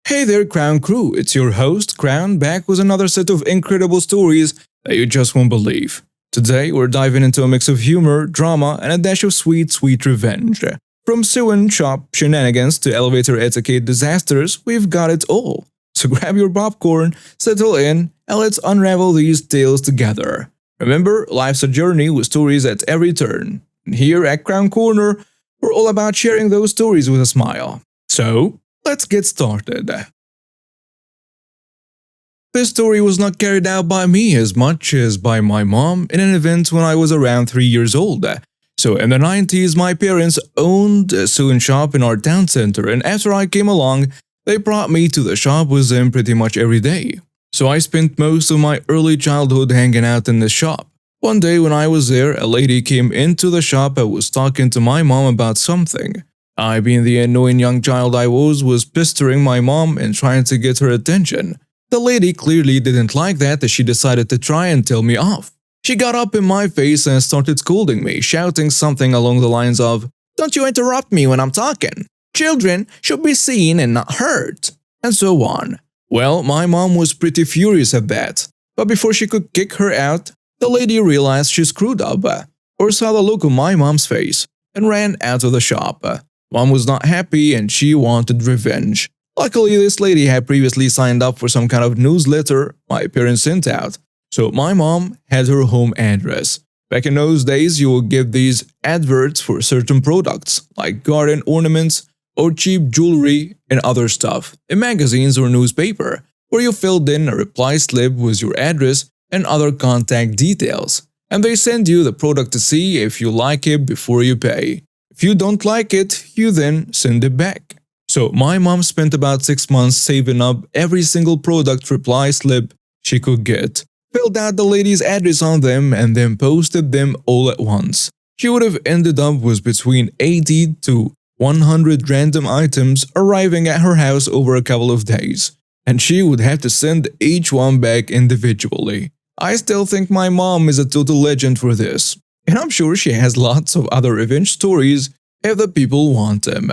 Hey there, Crown Crew, it's your host, Crown, back with another set of incredible stories that you just won't believe. Today, we're diving into a mix of humor, drama, and a dash of sweet, sweet revenge. From sew shop shenanigans to elevator etiquette disasters, we've got it all. So grab your popcorn, settle in, and let's unravel these tales together. Remember, life's a journey with stories at every turn. And here at Crown Corner, we're all about sharing those stories with a smile. So, let's get started. This story was not carried out by me as much as by my mom in an event when I was around 3 years old. So in the 90s, my parents owned a sewing shop in our town center, and after I came along, they brought me to the shop with them pretty much every day. So I spent most of my early childhood hanging out in the shop. One day when I was there, a lady came into the shop and was talking to my mom about something. I, being the annoying young child I was pestering my mom and trying to get her attention. The lady clearly didn't like that as she decided to try and tell me off. She got up in my face and started scolding me, shouting something along the lines of, "Don't you interrupt me when I'm talking. Children should be seen and not heard," and so on. Well, my mom was pretty furious at that, but before she could kick her out, the lady realized she screwed up, or saw the look on my mom's face, and ran out of the shop. Mom was not happy and she wanted revenge. Luckily, this lady had previously signed up for some kind of newsletter my parents sent out, so my mom had her home address. Back in those days, you would get these adverts for certain products, like garden ornaments or cheap jewelry and other stuff, in magazines or newspaper, where you filled in a reply slip with your address and other contact details, and they send you the product to see if you like it before you pay. If you don't like it, you then send it back. So my mom spent about 6 months saving up every single product reply slip she could get, filled out the lady's address on them, and then posted them all at once. She would have ended up with between 80 to 100 random items arriving at her house over a couple of days, and she would have to send each one back individually. I still think my mom is a total legend for this, and I'm sure she has lots of other revenge stories if the people want them.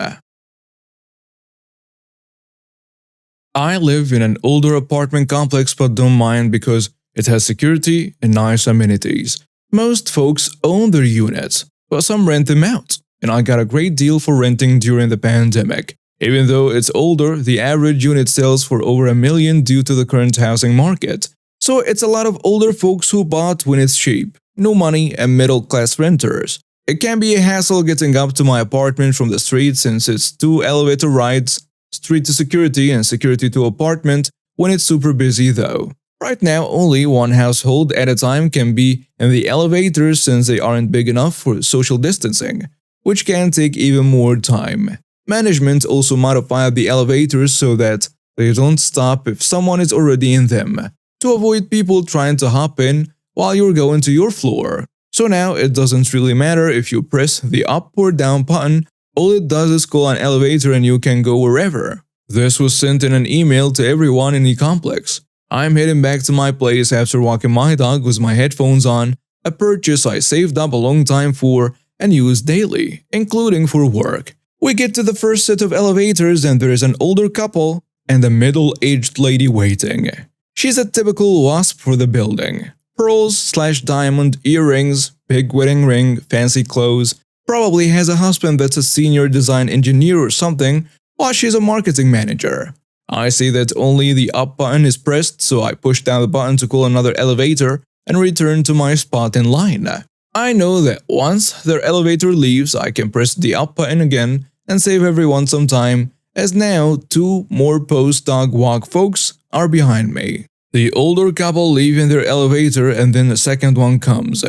I live in an older apartment complex but don't mind because it has security and nice amenities. Most folks own their units, but some rent them out, and I got a great deal for renting during the pandemic. Even though it's older, the average unit sells for over $1 million due to the current housing market. So it's a lot of older folks who bought when it's cheap, no money, and middle-class renters. It can be a hassle getting up to my apartment from the street since it's 2 elevator rides, street to security and security to apartment when it's super busy though. Right now, only one household at a time can be in the elevators since they aren't big enough for social distancing, which can take even more time. Management also modified the elevators so that they don't stop if someone is already in them, to avoid people trying to hop in while you're going to your floor. So now it doesn't really matter if you press the up or down button, all it does is call an elevator and you can go wherever. This was sent in an email to everyone in the complex. I'm heading back to my place after walking my dog with my headphones on, a purchase I saved up a long time for and use daily, including for work. We get to the first set of elevators and there is an older couple and a middle-aged lady waiting. She's a typical wasp for the building. Pearls/diamond earrings, big wedding ring, fancy clothes, probably has a husband that's a senior design engineer or something, while she's a marketing manager. I see that only the up button is pressed, so I push down the button to call another elevator and return to my spot in line. I know that once their elevator leaves, I can press the up button again and save everyone some time, as now 2 more post-dog walk folks are behind me. The older couple leave in their elevator and then the second one comes.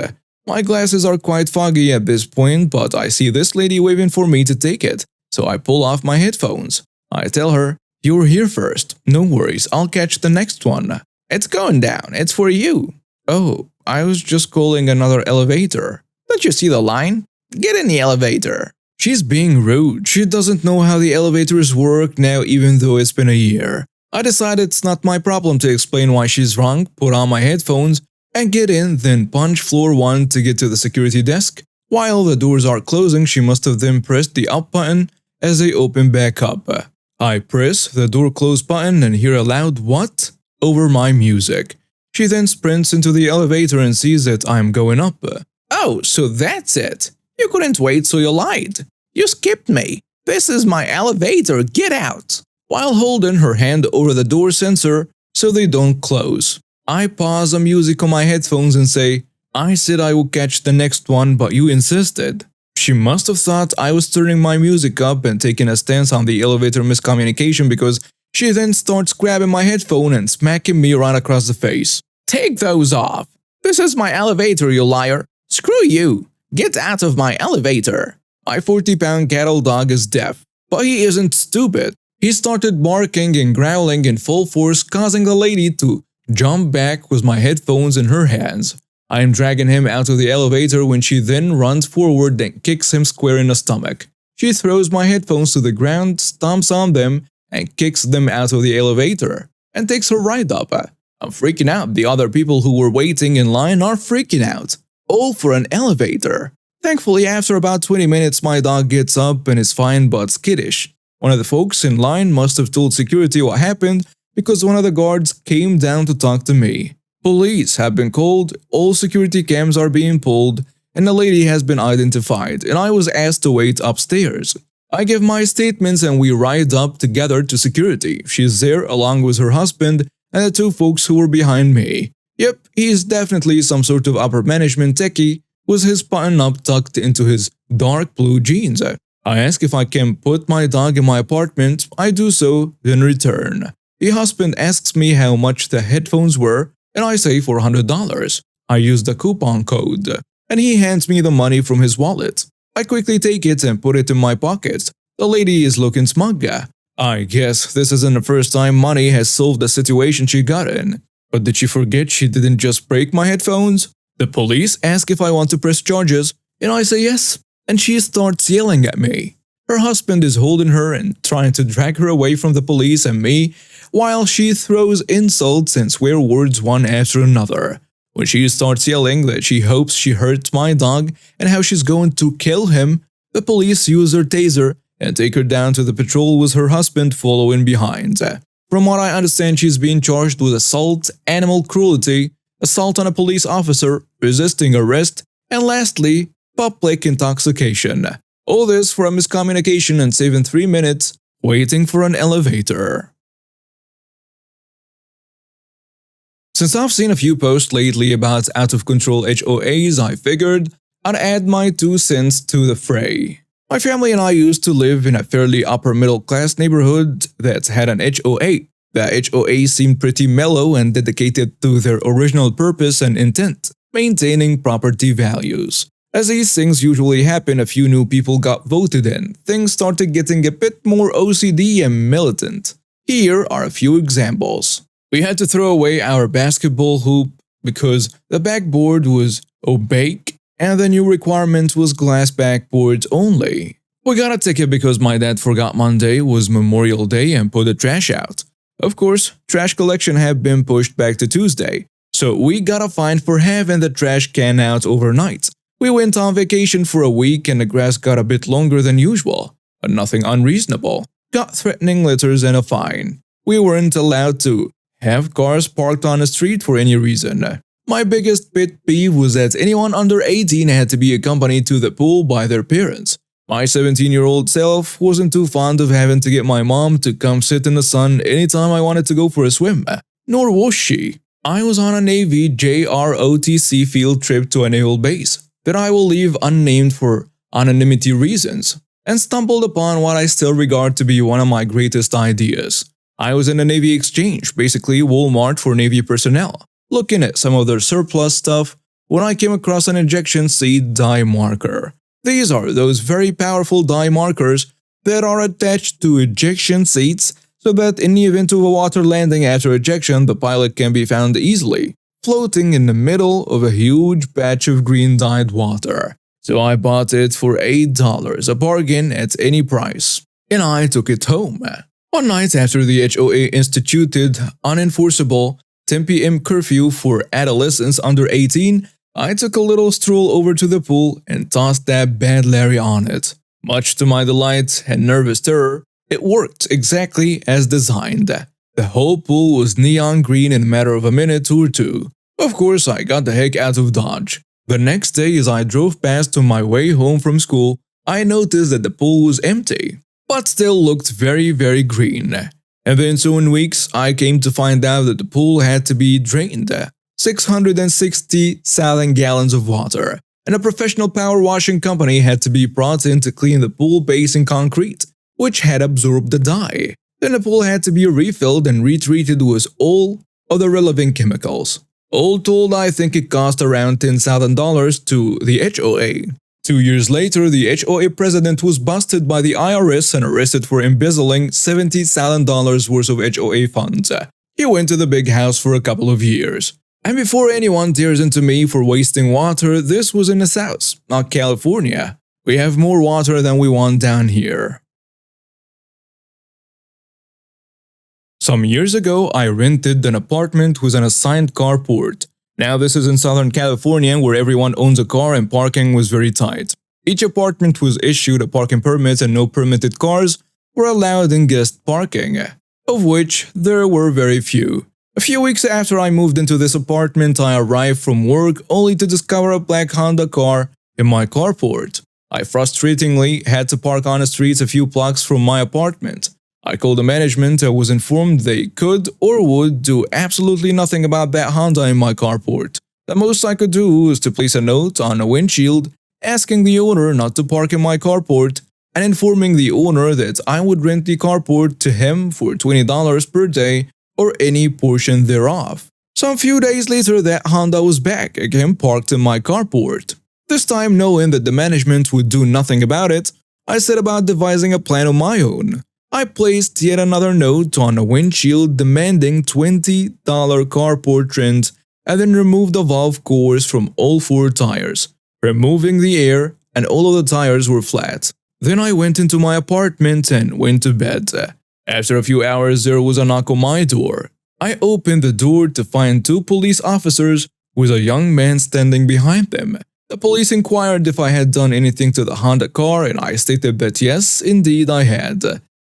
My glasses are quite foggy at this point, but I see this lady waving for me to take it, so I pull off my headphones. I tell her, "You're here first. No worries, I'll catch the next one. It's going down, it's for you." "Oh, I was just calling another elevator." "Don't you see the line? Get in the elevator." She's being rude. She doesn't know how the elevators work now even though it's been a year. I decide it's not my problem to explain why she's wrong, put on my headphones, and get in, then punch floor 1 to get to the security desk. While the doors are closing, she must have then pressed the up button as they open back up. I press the door close button and hear a loud "what?" over my music. She then sprints into the elevator and sees that I'm going up. "Oh, so that's it. You couldn't wait, so you lied. You skipped me. This is my elevator, get out." While holding her hand over the door sensor so they don't close, I pause the music on my headphones and say, "I said I would catch the next one, but you insisted." She must have thought I was turning my music up and taking a stance on the elevator miscommunication, because she then starts grabbing my headphone and smacking me right across the face. "Take those off. This is my elevator, you liar. Screw you. Get out of my elevator." My 40-pound cattle dog is deaf, but he isn't stupid. He started barking and growling in full force, causing the lady to jump back with my headphones in her hands. I am dragging him out of the elevator when she then runs forward and kicks him square in the stomach. She throws my headphones to the ground, stomps on them, and kicks them out of the elevator, and takes her right up. I'm freaking out. The other people who were waiting in line are freaking out. All for an elevator. Thankfully, after about 20 minutes, my dog gets up and is fine but skittish. One of the folks in line must have told security what happened, because one of the guards came down to talk to me. Police have been called, all security cams are being pulled, and the lady has been identified, and I was asked to wait upstairs. I give my statements and we ride up together to security. She's there along with her husband and the two folks who were behind me. Yep, he is definitely some sort of upper management techie with his button up tucked into his dark blue jeans. I ask if I can put my dog in my apartment. I do so, then return. The husband asks me how much the headphones were, and I say $400. I use the coupon code, and he hands me the money from his wallet. I quickly take it and put it in my pocket. The lady is looking smug. I guess this isn't the first time money has solved the situation she got in. But did she forget she didn't just break my headphones? The police ask if I want to press charges, and I say yes, and she starts yelling at me. Her husband is holding her and trying to drag her away from the police and me, while she throws insults and swear words one after another. When she starts yelling that she hopes she hurts my dog and how she's going to kill him, the police use their taser and take her down to the patrol with her husband following behind. From what I understand, she's being charged with assault, animal cruelty, assault on a police officer, resisting arrest, and lastly, public intoxication. All this for a miscommunication and saving 3 minutes waiting for an elevator. Since I've seen a few posts lately about out-of-control HOAs, I figured I'd add my 2 cents to the fray. My family and I used to live in a fairly upper-middle-class neighborhood that had an HOA. The HOA seemed pretty mellow and dedicated to their original purpose and intent, maintaining property values. As these things usually happen, a few new people got voted in. Things started getting a bit more OCD and militant. Here are a few examples. We had to throw away our basketball hoop because the backboard was opaque and the new requirement was glass backboards only. We got a ticket because my dad forgot Monday was Memorial Day and put the trash out. Of course, trash collection had been pushed back to Tuesday, so we got a fine for having the trash can out overnight. We went on vacation for a week and the grass got a bit longer than usual, but nothing unreasonable. Got threatening letters and a fine. We weren't allowed to have cars parked on the street for any reason. My biggest pet peeve was that anyone under 18 had to be accompanied to the pool by their parents. My 17-year-old self wasn't too fond of having to get my mom to come sit in the sun anytime I wanted to go for a swim. Nor was she. I was on a Navy JROTC field trip to a naval base that I will leave unnamed for anonymity reasons, and stumbled upon what I still regard to be one of my greatest ideas. I was in a Navy exchange, basically Walmart for Navy personnel, looking at some of their surplus stuff when I came across an ejection seat dye marker. These are those very powerful dye markers that are attached to ejection seats so that in the event of a water landing after ejection, the pilot can be found easily, floating in the middle of a huge patch of green dyed water. So I bought it for $8, a bargain at any price, and I took it home. One night after the HOA instituted unenforceable 10 p.m. curfew for adolescents under 18, I took a little stroll over to the pool and tossed that bad Larry on it. Much to my delight and nervous terror, It worked exactly as designed. The whole pool was neon green in a matter of a minute or two. Of course, I got the heck out of Dodge. The next day, as I drove past on my way home from school, I noticed that the pool was empty, but still looked very, very green. And then soon weeks, I came to find out that the pool had to be drained. 660,000 gallons of water, and a professional power washing company had to be brought in to clean the pool basin concrete, which had absorbed the dye. Then the pool had to be refilled and retreated with all of the relevant chemicals. All told, I think it cost around $10,000 to the HOA. 2 years later, the HOA president was busted by the IRS and arrested for embezzling $70,000 worth of HOA funds. He went to the big house for a couple of years. And before anyone tears into me for wasting water, this was in the South, not California. We have more water than we want down here. Some years ago, I rented an apartment with an assigned carport. Now this is in Southern California where everyone owns a car and parking was very tight. Each apartment was issued a parking permit and no permitted cars were allowed in guest parking, of which there were very few. A few weeks after I moved into this apartment, I arrived from work only to discover a black Honda car in my carport. I frustratingly had to park on the streets a few blocks from my apartment. I called the management and was informed they could or would do absolutely nothing about that Honda in my carport. The most I could do was to place a note on a windshield asking the owner not to park in my carport and informing the owner that I would rent the carport to him for $20 per day or any portion thereof. Some few days later, that Honda was back again parked in my carport. This time, knowing that the management would do nothing about it, I set about devising a plan of my own. I placed yet another note on a windshield demanding $20 carport rent and then removed the valve cores from all 4 tires, removing the air, and all of the tires were flat. Then I went into my apartment and went to bed. After a few hours, there was a knock on my door. I opened the door to find 2 police officers with a young man standing behind them. The police inquired if I had done anything to the Honda car, and I stated that yes, indeed I had.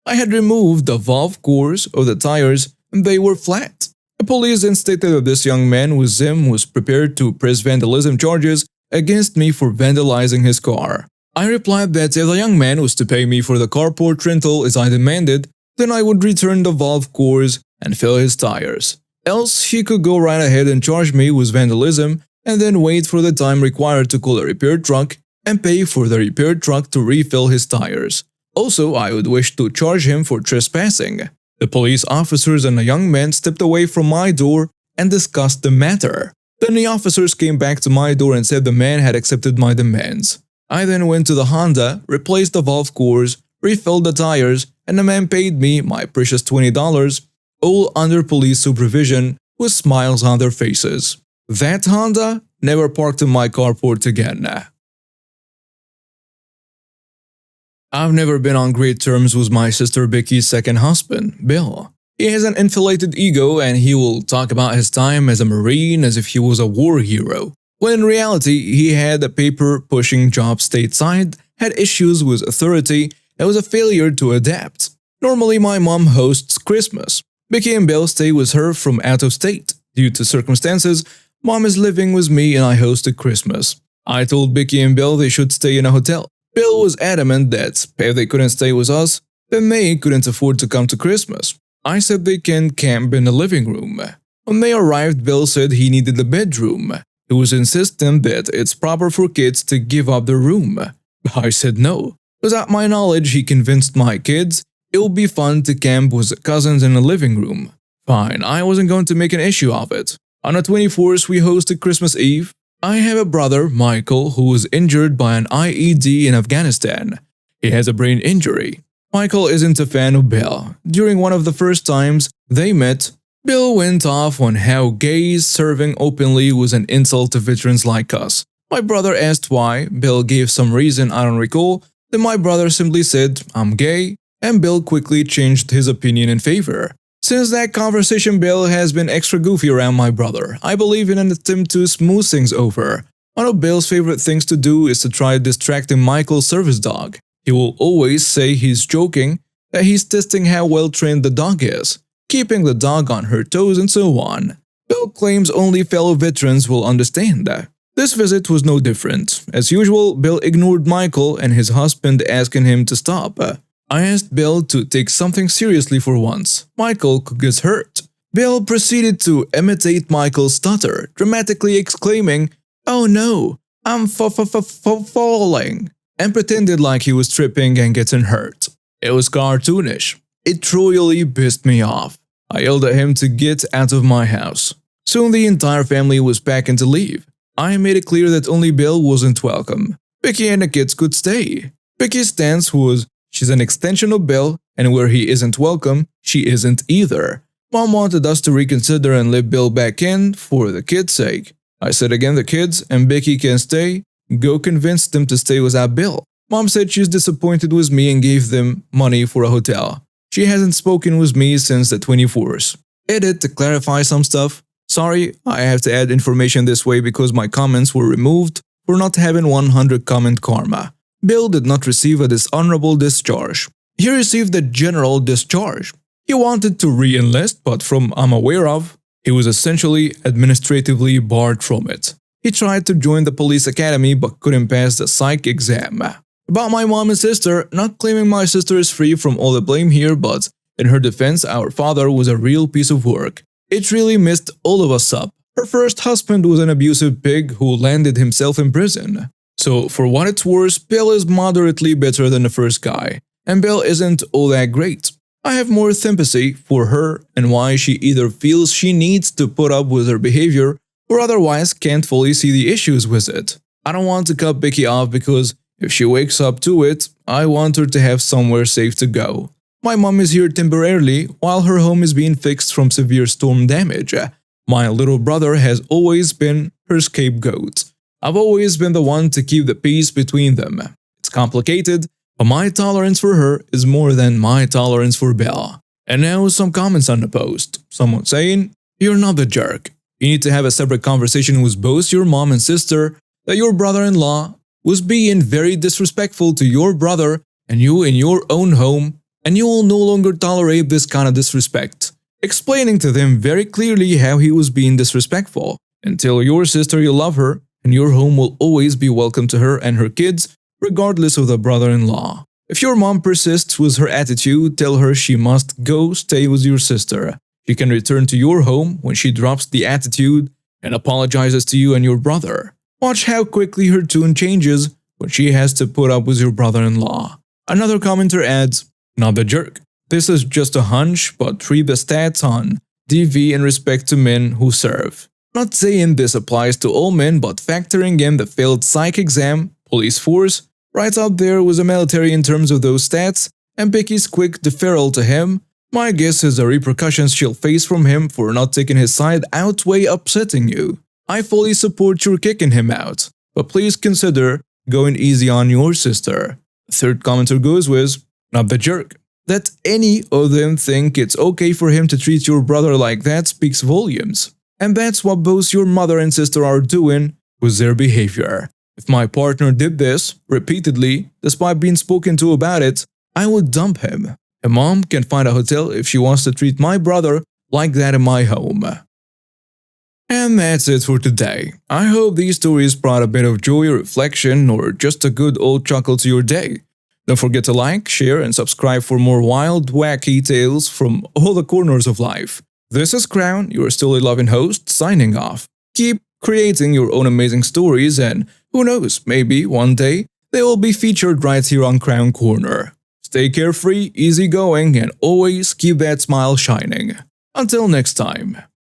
I had removed the valve cores of the tires and they were flat. The police then stated that this young man with them was prepared to press vandalism charges against me for vandalizing his car. I replied that if the young man was to pay me for the carport rental as I demanded, then I would return the valve cores and fill his tires. Else, he could go right ahead and charge me with vandalism and then wait for the time required to call a repair truck and pay for the repair truck to refill his tires. Also, I would wish to charge him for trespassing. The police officers and the young man stepped away from my door and discussed the matter. Then the officers came back to my door and said the man had accepted my demands. I then went to the Honda, replaced the valve cores, refilled the tires, and the man paid me my precious $20, all under police supervision with smiles on their faces. That Honda never parked in my carport again. I've never been on great terms with my sister Becky's second husband, Bill. He has an inflated ego and he will talk about his time as a Marine as if he was a war hero, when in reality he had a paper-pushing job stateside, had issues with authority, and was a failure to adapt. Normally my mom hosts Christmas. Becky and Bill stay with her from out of state. Due to circumstances, Mom is living with me and I hosted Christmas. I told Becky and Bill they should stay in a hotel. Bill was adamant that if they couldn't stay with us, then they couldn't afford to come to Christmas. I said they can camp in the living room. When they arrived, Bill said he needed a bedroom. He was insistent that it's proper for kids to give up their room. I said no. Without my knowledge, he convinced my kids it would be fun to camp with cousins in the living room. Fine, I wasn't going to make an issue of it. On the 24th, we hosted Christmas Eve. I have a brother, Michael, who was injured by an IED in Afghanistan. He has a brain injury. Michael isn't a fan of Bill. During one of the first times they met, Bill went off on how gays serving openly was an insult to veterans like us. My brother asked why. Bill gave some reason I don't recall. Then my brother simply said, "I'm gay," and Bill quickly changed his opinion in favor. Since that conversation, Bill has been extra goofy around my brother. I believe in an attempt to smooth things over. One of Bill's favorite things to do is to try distracting Michael's service dog. He will always say he's joking, that he's testing how well trained the dog is, keeping the dog on her toes and so on. Bill claims only fellow veterans will understand that. This visit was no different. As usual, Bill ignored Michael and his husband asking him to stop. I asked Bill to take something seriously for once. Michael could get hurt. Bill proceeded to imitate Michael's stutter, dramatically exclaiming, "Oh no, I'm falling," and pretended like he was tripping and getting hurt. It was cartoonish. It truly pissed me off. I yelled at him to get out of my house. Soon the entire family was packing to leave. I made it clear that only Bill wasn't welcome. Becky and the kids could stay. Becky's stance was, she's an extension of Bill, and where he isn't welcome, she isn't either. Mom wanted us to reconsider and let Bill back in for the kids' sake. I said again, the kids and Becky can stay. Go convince them to stay without Bill. Mom said she's disappointed with me and gave them money for a hotel. She hasn't spoken with me since the 24th. Edit to clarify some stuff. Sorry, I have to add information this way because my comments were removed for not having 100 comment karma. Bill did not receive a dishonorable discharge. He received a general discharge. He wanted to re-enlist, but from I'm aware of, he was essentially administratively barred from it. He tried to join the police academy but couldn't pass the psych exam. About my mom and sister, not claiming my sister is free from all the blame here, but in her defense, our father was a real piece of work. It really messed all of us up. Her first husband was an abusive pig who landed himself in prison. So for what it's worth, Bill is moderately better than the first guy, and Bill isn't all that great. I have more sympathy for her and why she either feels she needs to put up with her behavior or otherwise can't fully see the issues with it. I don't want to cut Becky off because if she wakes up to it, I want her to have somewhere safe to go. My mom is here temporarily while her home is being fixed from severe storm damage. My little brother has always been her scapegoat. I've always been the one to keep the peace between them. It's complicated, but my tolerance for her is more than my tolerance for Bill. And now some comments on the post. Someone saying, "You're not the jerk. You need to have a separate conversation with both your mom and sister that your brother-in-law was being very disrespectful to your brother and you in your own home, and you will no longer tolerate this kind of disrespect." Explaining to them very clearly how he was being disrespectful. And tell your sister you love her, and your home will always be welcome to her and her kids, regardless of the brother-in-law. If your mom persists with her attitude, tell her she must go stay with your sister. She can return to your home when she drops the attitude and apologizes to you and your brother. Watch how quickly her tune changes when she has to put up with your brother-in-law. Another commenter adds, "Not the jerk. This is just a hunch, but read the stats on DV in respect to men who serve. Not saying this applies to all men, but factoring in the failed psych exam, police force, right up there with the military in terms of those stats, and Becky's quick deferral to him, my guess is the repercussions she'll face from him for not taking his side outweigh upsetting you. I fully support your kicking him out, but please consider going easy on your sister." The third commenter goes with, "Not the jerk. That any of them think it's okay for him to treat your brother like that speaks volumes. And that's what both your mother and sister are doing with their behavior. If my partner did this repeatedly, despite being spoken to about it, I would dump him. And mom can find a hotel if she wants to treat my brother like that in my home." And that's it for today. I hope these stories brought a bit of joy, reflection, or just a good old chuckle to your day. Don't forget to like, share, and subscribe for more wild, wacky tales from all the corners of life. This is Crown, your still loving host, signing off. Keep creating your own amazing stories, and who knows, maybe one day they will be featured right here on Crown Corner. Stay carefree, easygoing, and always keep that smile shining. Until next time.